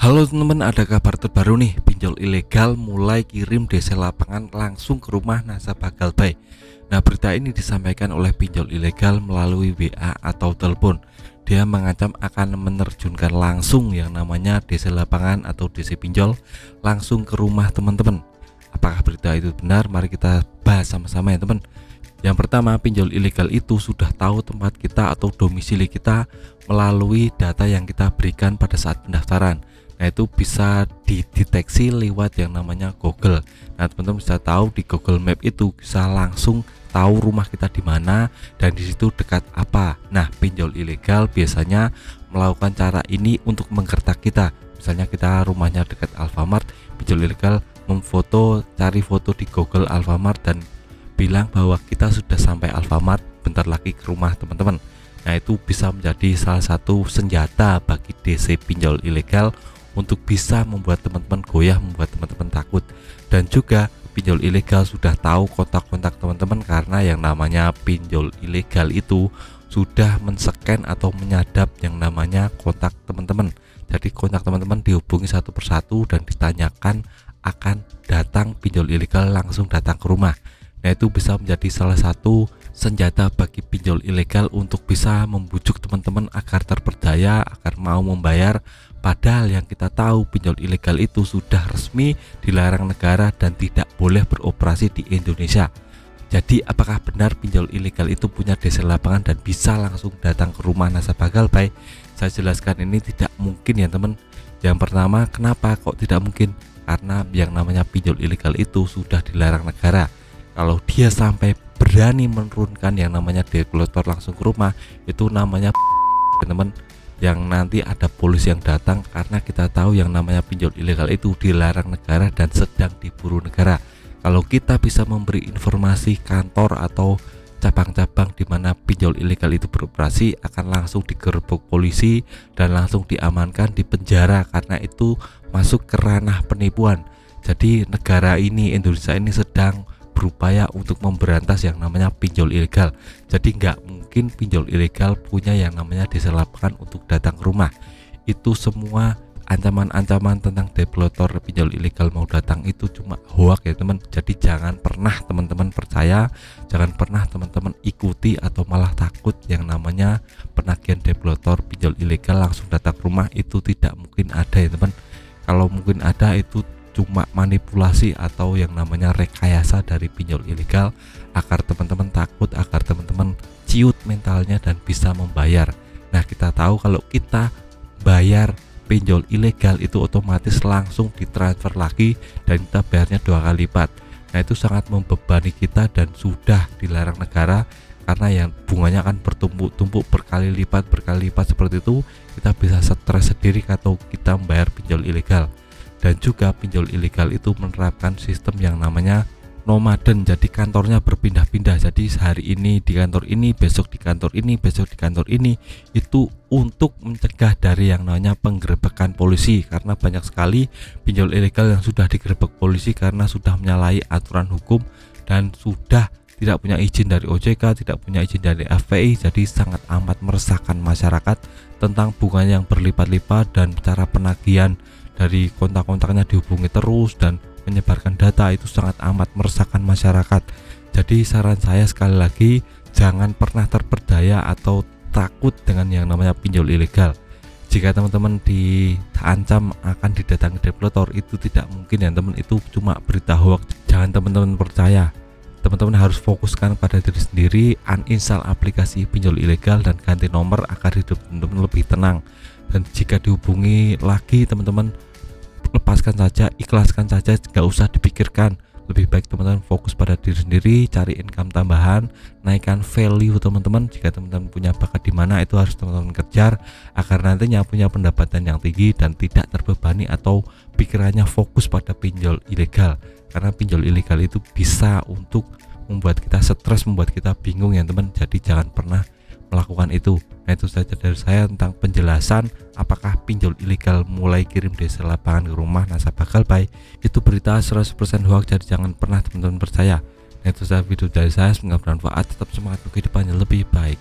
Halo teman-teman, ada kabar terbaru nih. Pinjol ilegal mulai kirim DC lapangan langsung ke rumah nasabah Galbay. Nah, berita ini disampaikan oleh pinjol ilegal melalui WA atau telepon. Dia mengancam akan menerjunkan langsung yang namanya DC lapangan atau DC pinjol langsung ke rumah teman-teman. Apakah berita itu benar? Mari kita bahas sama-sama ya teman. Yang pertama, pinjol ilegal itu sudah tahu tempat kita atau domisili kita melalui data yang kita berikan pada saat pendaftaran. Nah, itu bisa dideteksi lewat yang namanya Google. Nah, teman-teman bisa tahu di Google Map itu bisa langsung tahu rumah kita di mana dan di situ dekat apa. Nah, pinjol ilegal biasanya melakukan cara ini untuk menggertak kita. Misalnya kita rumahnya dekat Alfamart, pinjol ilegal cari foto di Google Alfamart dan bilang bahwa kita sudah sampai Alfamart, bentar lagi ke rumah teman-teman. Nah, itu bisa menjadi salah satu senjata bagi DC pinjol ilegal untuk bisa membuat teman-teman goyah, membuat teman-teman takut. Dan juga pinjol ilegal sudah tahu kontak-kontak teman-teman karena yang namanya pinjol ilegal itu sudah men-scan atau menyadap yang namanya kontak teman-teman. Jadi kontak teman-teman dihubungi satu persatu dan ditanyakan akan datang pinjol ilegal langsung datang ke rumah. Nah, itu bisa menjadi salah satu senjata bagi pinjol ilegal untuk bisa membujuk teman-teman agar terperdaya, agar mau membayar. Padahal yang kita tahu pinjol ilegal itu sudah resmi dilarang negara dan tidak boleh beroperasi di Indonesia. Jadi apakah benar pinjol ilegal itu punya DC lapangan dan bisa langsung datang ke rumah nasabah Galbay? Saya jelaskan ini tidak mungkin ya teman. Yang pertama, kenapa kok tidak mungkin? Karena yang namanya pinjol ilegal itu sudah dilarang negara. Kalau dia sampai berani menurunkan yang namanya deklarator langsung ke rumah, itu namanya teman-teman, yang nanti ada polisi yang datang karena kita tahu yang namanya pinjol ilegal itu dilarang negara dan sedang diburu negara. Kalau kita bisa memberi informasi kantor atau cabang-cabang di mana pinjol ilegal itu beroperasi, akan langsung digerebek polisi dan langsung diamankan di penjara karena itu masuk ke ranah penipuan. Jadi negara ini, Indonesia ini sedang berupaya untuk memberantas yang namanya pinjol ilegal. Jadi nggak mungkin pinjol ilegal punya yang namanya DC lapangan untuk datang ke rumah. Itu semua ancaman-ancaman tentang developer pinjol ilegal mau datang itu cuma hoak ya teman. Jadi jangan pernah teman-teman percaya, jangan pernah teman-teman ikuti atau malah takut yang namanya penagihan developer pinjol ilegal langsung datang ke rumah. Itu tidak mungkin ada ya teman. Kalau mungkin ada itu cuma manipulasi atau yang namanya rekayasa dari pinjol ilegal agar teman-teman takut, agar teman-teman ciut mentalnya dan bisa membayar. Nah, kita tahu kalau kita bayar pinjol ilegal itu otomatis langsung ditransfer lagi dan kita bayarnya 2 kali lipat. Nah, itu sangat membebani kita dan sudah dilarang negara karena yang bunganya akan bertumpuk-tumpuk berkali lipat seperti itu. Kita bisa stres sendiri atau kita membayar pinjol ilegal. Dan juga pinjol ilegal itu menerapkan sistem yang namanya nomaden. Jadi kantornya berpindah-pindah. Jadi sehari ini di kantor ini, besok di kantor ini, besok di kantor ini. Itu untuk mencegah dari yang namanya penggerebekan polisi. Karena banyak sekali pinjol ilegal yang sudah digerebek polisi karena sudah menyalahi aturan hukum dan sudah tidak punya izin dari OJK, tidak punya izin dari FPI. Jadi sangat amat meresahkan masyarakat tentang bunganya yang berlipat-lipat dan cara penagihan dari kontak-kontaknya dihubungi terus dan menyebarkan data. Itu sangat amat meresahkan masyarakat. Jadi saran saya sekali lagi, jangan pernah terperdaya atau takut dengan yang namanya pinjol ilegal. Jika teman-teman diancam akan didatangi developer, itu tidak mungkin ya teman, itu cuma berita hoax. Jangan teman-teman percaya. Teman-teman harus fokuskan pada diri sendiri, uninstall aplikasi pinjol ilegal dan ganti nomor agar hidup teman-teman lebih tenang. Dan jika dihubungi lagi, teman-teman lepaskan saja, ikhlaskan saja, nggak usah dipikirkan. Lebih baik teman-teman fokus pada diri sendiri, cari income tambahan, naikkan value teman-teman. Jika teman-teman punya bakat di mana, itu harus teman-teman kejar agar nantinya punya pendapatan yang tinggi dan tidak terbebani atau pikirannya fokus pada pinjol ilegal. Karena pinjol ilegal itu bisa untuk membuat kita stres, membuat kita bingung ya teman. Jadi jangan pernah melakukan itu. Nah, itu saja dari saya tentang penjelasan apakah pinjol ilegal mulai kirim DC lapangan ke rumah nasabah Galbay. Itu berita 100% hoax, jadi jangan pernah teman-teman percaya. Nah, itu saja video dari saya, semoga bermanfaat. Tetap semangat untuk kehidupan yang lebih baik.